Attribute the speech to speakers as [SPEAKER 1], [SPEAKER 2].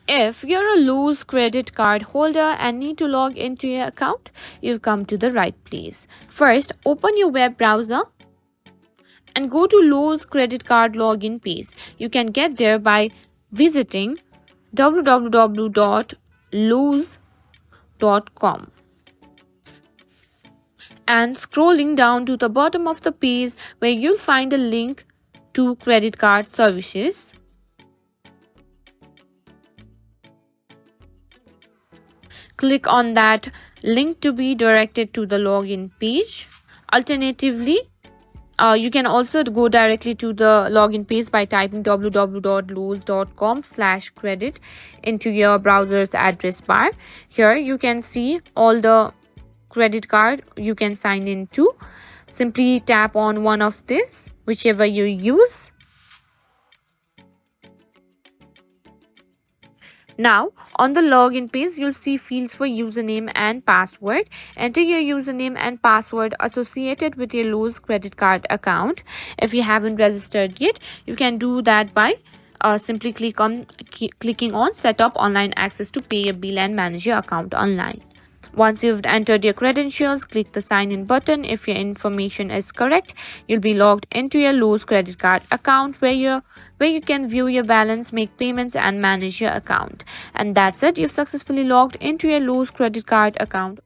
[SPEAKER 1] If you're a Lowe's credit card holder and need to log into your account, you've come to the right place. First, open your web browser and go to Lowe's credit card login page. You can get there by visiting www.lowe's.com and scrolling down to the bottom of the page where you'll find a link to credit card services. Click on that link to be directed to the login page. Alternatively, you can also go directly to the login page by typing www.lowe's.com/credit into your browser's address bar. Here you can see all the credit card you can sign into. Simply tap on one of this, whichever you use. Now, on the login page, you'll see fields for username and password. Enter your username and password associated with your Lowe's credit card account. If you haven't registered yet, you can do that by simply clicking on Set up online access to pay a bill and manage your account online. Once you've entered your credentials, click the sign in button. If your information is correct, you'll be logged into your Lowe's credit card account where you can view your balance, make payments and manage your account. And that's it. You've successfully logged into your Lowe's credit card account.